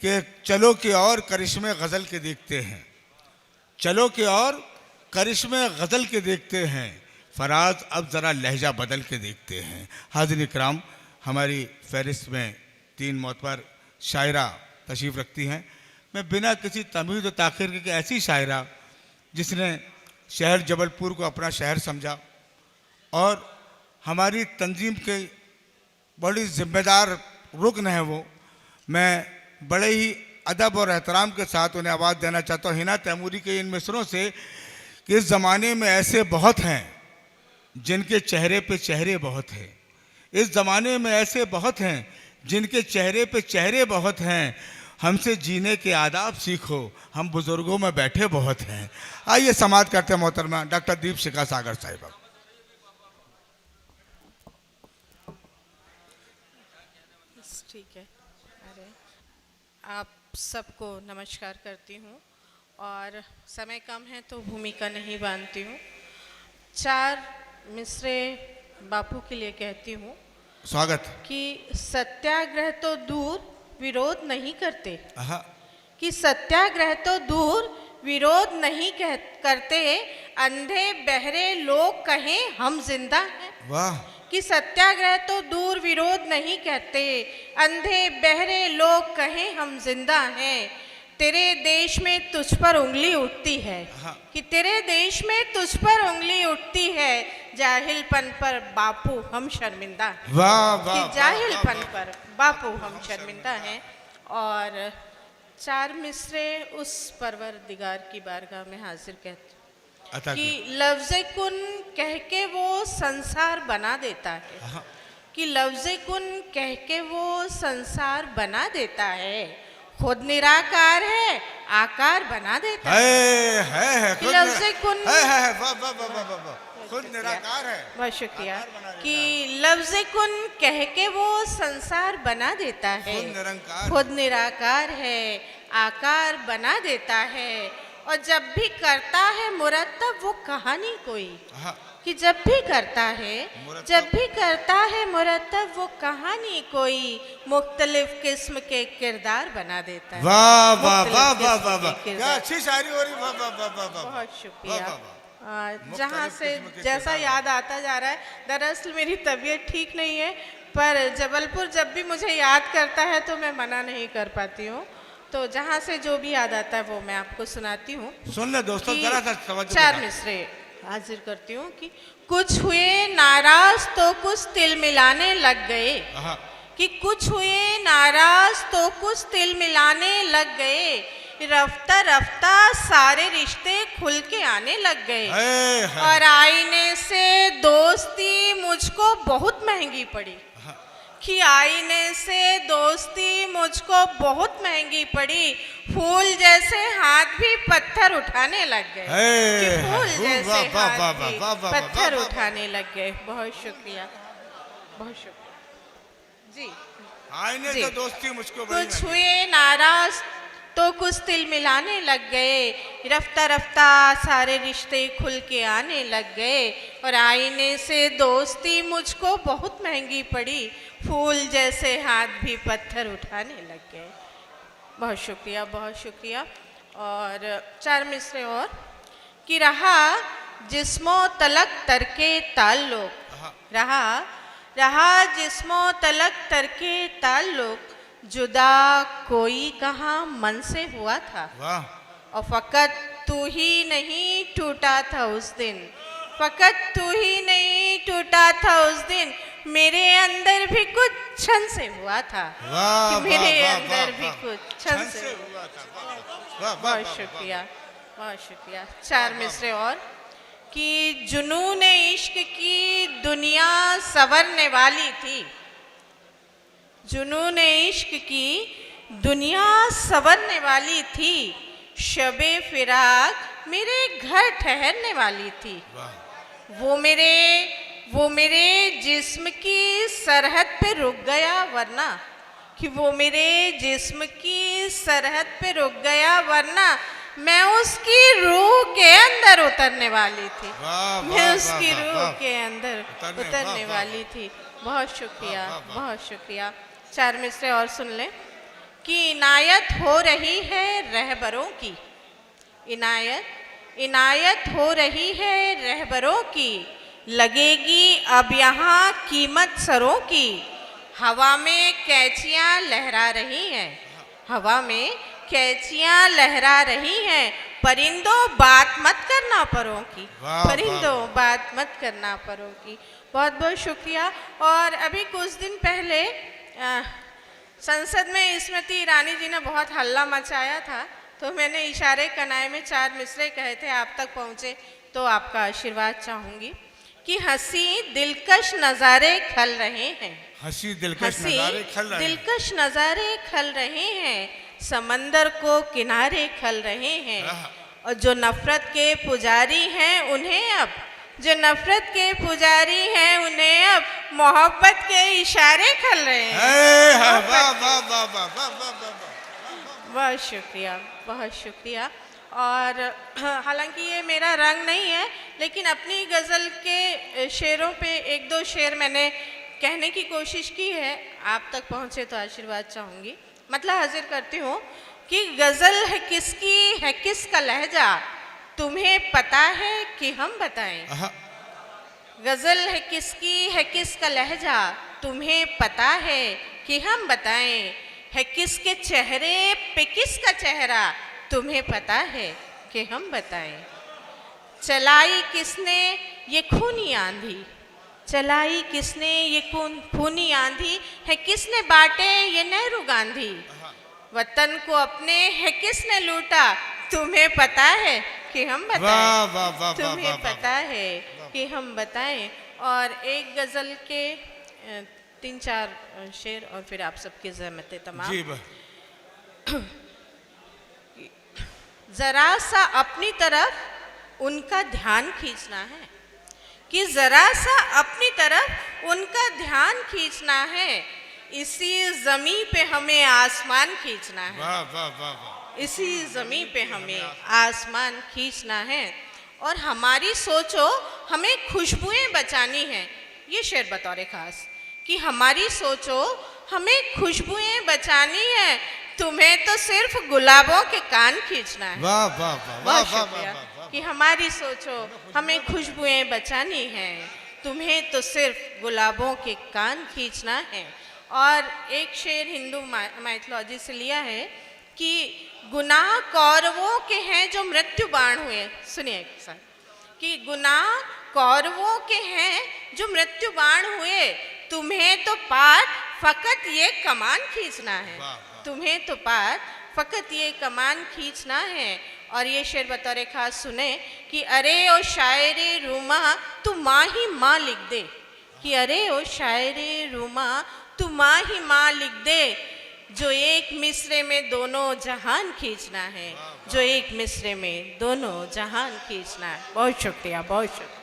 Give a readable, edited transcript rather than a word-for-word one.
कि चलो कि और करिश्मे गज़ल के देखते हैं, चलो कि और करिश्मे गज़ल के देखते हैं, फराज अब ज़रा लहजा बदल के देखते हैं। हाज़िर इकराम, हमारी फहरिस्त में 3 मोतबर शायरा तशरीफ़ रखती हैं। मैं बिना किसी तमीज़ व ताख़ीर के ऐसी शायरा जिसने शहर जबलपुर को अपना शहर समझा और हमारी तंजीम के बड़ी ज़िम्मेदार रुकन है वो, मैं बड़े ही अदब और एहतराम के साथ उन्हें आवाज़ देना चाहता हूँ हिना तैमूरी के इन मिसरों से कि इस ज़माने में ऐसे बहुत हैं जिनके चेहरे पे चेहरे बहुत हैं, इस ज़माने में ऐसे बहुत हैं जिनके चेहरे पे चेहरे बहुत हैं, हमसे जीने के आदाब सीखो, हम बुज़ुर्गों में बैठे बहुत हैं। आइए समाअत करते हैं मोहतरमा डॉक्टर दीपशिखा सागर साहिबा। ठीक है। अरे आप सबको नमस्कार करती हूँ और समय कम है तो भूमिका नहीं बांधती हूँ। 4 मिसरे बापू के लिए कहती हूँ। स्वागत। कि सत्याग्रह तो दूर विरोध नहीं करते, कि सत्याग्रह तो दूर विरोध नहीं करते, अंधे बहरे लोग कहें हम जिंदा हैं। वाह। कि सत्याग्रह तो दूर विरोध नहीं कहते, अंधे बहरे लोग कहें हम जिंदा हैं, तेरे देश में तुझ पर उंगली उठती है, कि तेरे देश में तुझ पर उंगली उठती है, जाहिलपन पर बापू हम शर्मिंदा हैं। वाह वाह। कि जाहिलपन पर बापू हम शर्मिंदा हैं। और 4 मिसरे उस परवरदिगार की बारगाह में हाजिर कहते कि लफ्ज़े कुन कह के वो संसार बना देता है, कि लफ्ज़े कुन कह के वो संसार बना देता है, खुद निराकार है आकार बना देता है। कि लफ्ज़े कुन खुद निराकार है। बहुत शुक्रिया। कि लफ्ज़े कुन कह के वो संसार बना देता है, खुद निराकार है आकार बना देता है, और जब भी करता है मुरत्तब वो कहानी कोई, कि जब भी करता है मुरत्तब वो कहानी कोई, मुख्तलिफ किस्म के किरदार बना देता है। वाह वाह वाह वाह वाह वाह, क्या अच्छी शायरी हो रही। वाह वाह वाह वाह। बहुत शुक्रिया। जहाँ से जैसा याद आता जा रहा है, दरअसल मेरी तबीयत ठीक नहीं है, पर जबलपुर जब भी मुझे याद करता है तो मैं मना नहीं कर पाती हूँ, तो जहाँ से जो भी याद आता है वो मैं आपको सुनाती हूँ। सुन ले दोस्तों, जरा सा समझो। 4 मिसरे हाजिर करती हूँ। कि कुछ हुए नाराज तो कुछ तिल मिलाने लग गए, कि कुछ हुए नाराज तो कुछ तिल मिलाने लग गए, रफ्ता रफ्ता सारे रिश्ते खुल के आने लग गए, और आईने से दोस्ती मुझको बहुत महंगी पड़ी, कि आईने से दोस्ती मुझको बहुत महंगी पड़ी, फूल जैसे हाथ भी पत्थर उठाने लग गए, कि फूल जैसे हाथ भी पत्थर उठाने लग गए। बहुत शुक्रिया, बहुत शुक्रिया जी। आईने से दोस्ती मुझको कुछ हुए नाराज तो कुछ तिल मिलाने लग गए, रफ्ता रफ्ता सारे रिश्ते खुल के आने लग गए, और आईने से दोस्ती मुझको बहुत महंगी पड़ी, फूल जैसे हाथ भी पत्थर उठाने लग गए। बहुत शुक्रिया, बहुत शुक्रिया। और 4 मिसरे और। कि रहा जिस्मो तलक तरके ताल्लुक, रहा जिस्मो तलक तरके ताल्लुक, जुदा कोई कहाँ मन से हुआ था, और फकत तू ही नहीं टूटा था उस दिन, फकत तू ही नहीं टूटा था उस दिन, मेरे अंदर भी कुछ क्षण से हुआ था, कि मेरे अंदर भी कुछ क्षण से हुआ था। बहुत शुक्रिया, बहुत शुक्रिया। 4 मिसरे और। कि जुनून इश्क की दुनिया संवरने वाली थी, जुनून इश्क की दुनिया संवरने वाली थी, शबे फिराक मेरे घर ठहरने वाली थी, वो मेरे जिस्म की सरहद पे रुक गया वरना, कि वो मेरे जिस्म की सरहद पे रुक गया वरना मैं उसकी रूह के अंदर उतरने वाली थी, मैं उसकी रूह के अंदर उतरने वाली थी। बहुत शुक्रिया, बहुत शुक्रिया। 4 मिसरे और सुन लें। कि इनायत हो रही है रहबरों की, इनायत हो रही है रहबरों की, लगेगी अब यहाँ कीमत सरों की। हवा में कैचियाँ लहरा रही हैं, हवा में कैचियाँ लहरा रही हैं, परिंदों बात मत करना परों की, परिंदों बात मत करना परों की। बहुत बहुत शुक्रिया। और अभी कुछ दिन पहले संसद में स्मृति ईरानी जी ने बहुत हल्ला मचाया था, तो मैंने इशारे कनाए में 4 मिसरे कहे थे, आप तक पहुँचे तो आपका आशीर्वाद चाहूँगी कि हंसी दिलकश नज़ारे खल रहे हैं, हंसी दिलकश नज़ारे खल रहे हैं, समंदर को किनारे खल रहे हैं। और जो नफरत के पुजारी हैं उन्हें अब, जो नफरत के पुजारी हैं उन्हें अब मोहब्बत के इशारे खल रहे हैं। बहुत शुक्रिया, बहुत शुक्रिया। और हालांकि ये मेरा रंग नहीं है, लेकिन अपनी गज़ल के शेरों पे 1-2 शेर मैंने कहने की कोशिश की है, आप तक पहुँचे तो आशीर्वाद चाहूँगी। मतलब हाजिर करती हूँ कि गज़ल है किसकी, है किसका लहजा, तुम्हें पता है कि हम बताएं। गज़ल है किसकी, है किसका लहजा, तुम्हें पता है कि हम बताएं। है किसके चेहरे पे किसका चेहरा, तुम्हें पता है कि हम बताएं। चलाई किसने ये खूनी आंधी, चलाई किसने ये खूनी आंधी, है किसने बांटे ये नेहरू गांधी। वतन को अपने है किसने लूटा, तुम्हें पता है कि हम बताएं, तुम्हें पता है कि हम बताएं। और एक गज़ल के 3-4 शेर और फिर आप सबकी ज़हमत तमाम। ज़रा सा अपनी तरफ उनका ध्यान खींचना है, कि ज़रा सा अपनी तरफ उनका ध्यान खींचना है, इसी ज़मीं पे हमें आसमान खींचना है। वाह वाह वाह वाह। इसी ज़मीं पे हमें आसमान खींचना है। और हमारी सोचो हमें खुशबुएं बचानी हैं, ये शेर बतौर ख़ास, कि हमारी सोचो हमें खुशबुएं बचानी है, तुम्हें तो सिर्फ गुलाबों के कान खींचना है। वाह वाह वाह वाह शुक्रिया। कि हमारी सोचो हमें खुशबुएं बचानी है, तुम्हें तो सिर्फ गुलाबों के कान खींचना है। और एक शेर हिंदू माइथोलॉजी से लिया है कि गुनाह कौरवों के हैं जो मृत्यु बाण हुए। सुनिए एक साथ, कि गुनाह कौरवों के हैं जो मृत्यु बाण हुए, तुम्हें तो पाठ फकत ये कमान खींचना है, तुम्हें तो पाठ फकत ये कमान खींचना है। और ये शेर बतौर खास सुने कि अरे ओ शायरे रूमा तू माँ ही माँ लिख दे, कि अरे ओ शायरे रूमा तू माँ ही माँ लिख दे, जो एक मिसरे में दोनों जहान खींचना है, जो एक मिसरे में दोनों जहान खींचना है। बहुत शुक्रिया, बहुत शुक्रिया।